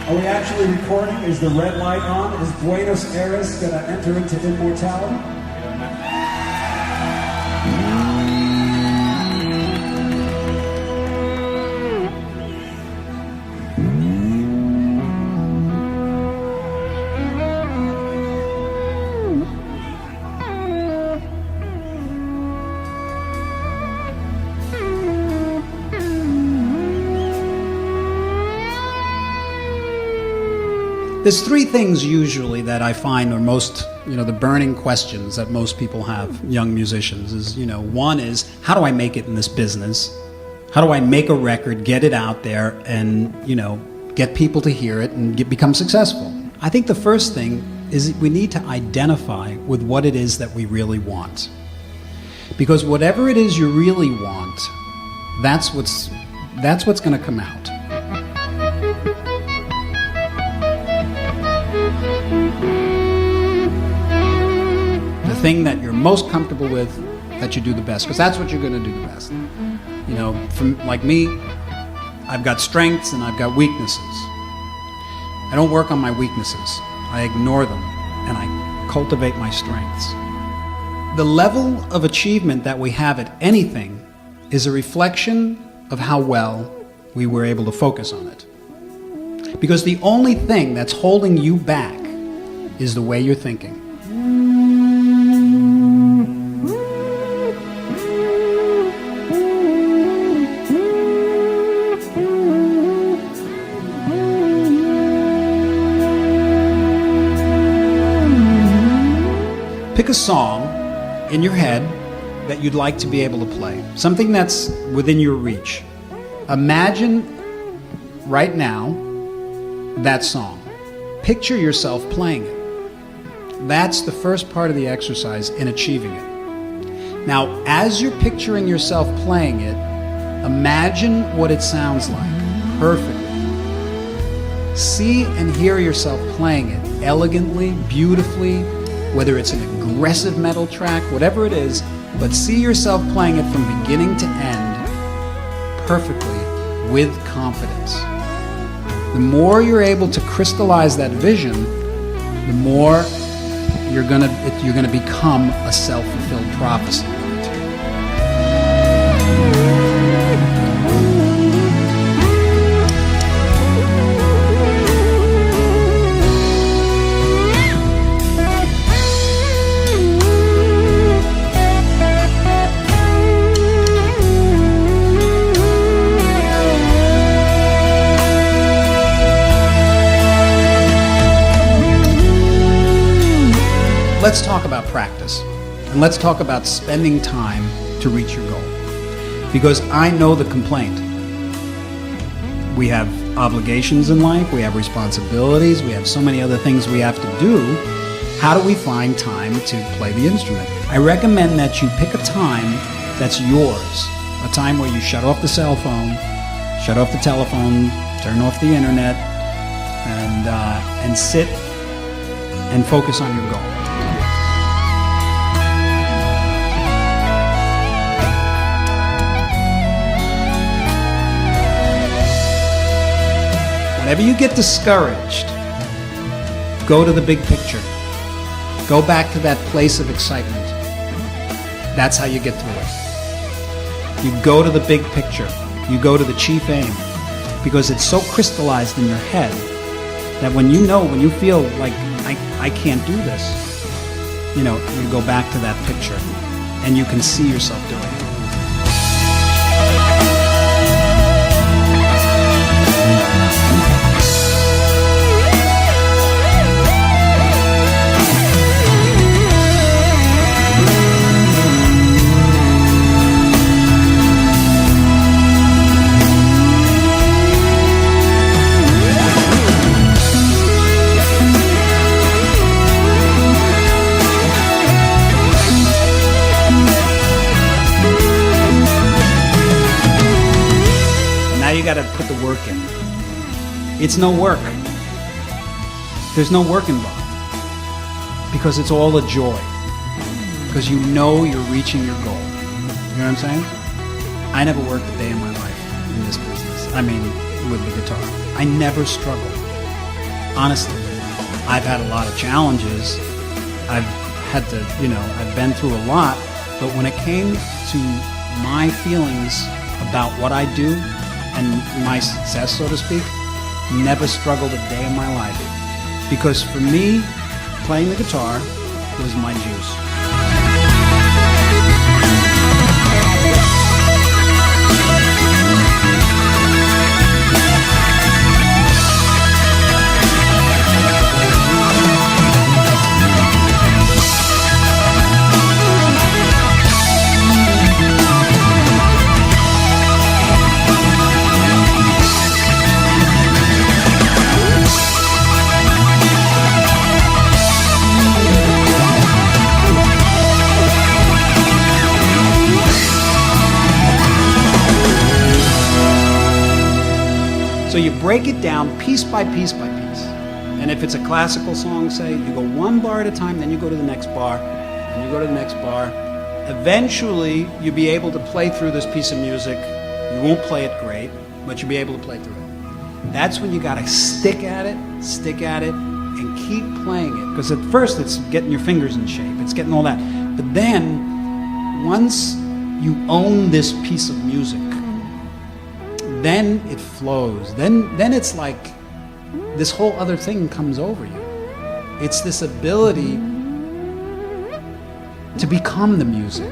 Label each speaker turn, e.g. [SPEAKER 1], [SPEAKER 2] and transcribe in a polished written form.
[SPEAKER 1] Are we actually recording? Is the red light on? Is Buenos Aires going to enter into immortality?
[SPEAKER 2] There's three things usually that I find are most, the burning questions that most people have, young musicians, is, one is, how do I make it in this business? How do I make a record, get it out there, and, get people to hear it and become successful? I think the first thing is we need to identify with what it is that we really want. Because whatever it is you really want, that's what's going to come out. Thing that you're most comfortable with, that you do the best, because that's what you're going to do the best. From like me, I've got strengths and I've got weaknesses. I don't work on my weaknesses. I ignore them and I cultivate my strengths. The level of achievement that we have at anything is a reflection of how well we were able to focus on it. Because the only thing that's holding you back is the way you're thinking. Pick a song in your head that you'd like to be able to play. Something that's within your reach. Imagine right now that song. Picture yourself playing it. That's the first part of the exercise in achieving it. Now, as you're picturing yourself playing it, imagine what it sounds like perfectly. See and hear yourself playing it elegantly, beautifully, whether it's an aggressive metal track, whatever it is, but see yourself playing it from beginning to end perfectly with confidence. The more you're able to crystallize that vision, the more you're gonna become a self-fulfilled prophecy. Let's talk about practice, and let's talk about spending time to reach your goal. Because I know the complaint. We have obligations in life, we have responsibilities, we have so many other things we have to do. How do we find time to play the instrument? I recommend that you pick a time that's yours, a time where you shut off the cell phone, shut off the telephone, turn off the internet, and sit and focus on your goal. Whenever you get discouraged, go to the big picture. Go back to that place of excitement. That's how you get through it. You go to the big picture. You go to the chief aim. Because it's so crystallized in your head that when you feel like, I can't do this, you go back to that picture and you can see yourself doing it. Got to put the work in. It's no work. There's no work involved because it's all a joy. Because you're reaching your goal. You know what I'm saying? I never worked a day in my life in this business. I mean, with the guitar. I never struggled. honestly, I've had a lot of challenges. I've had to, I've been through a lot. But when it came to my feelings about what I do and my success, so to speak, never struggled a day in my life. Because for me, playing the guitar was my juice. So you break it down piece by piece by piece. And if it's a classical song, say, you go one bar at a time, then you go to the next bar, and you go to the next bar. Eventually, you'll be able to play through this piece of music. You won't play it great, but you'll be able to play through it. That's when you gotta stick at it, and keep playing it. Because at first, it's getting your fingers in shape, it's getting all that. But then, once you own this piece of music, then it flows. Then it's like this whole other thing comes over you. It's this ability to become the music.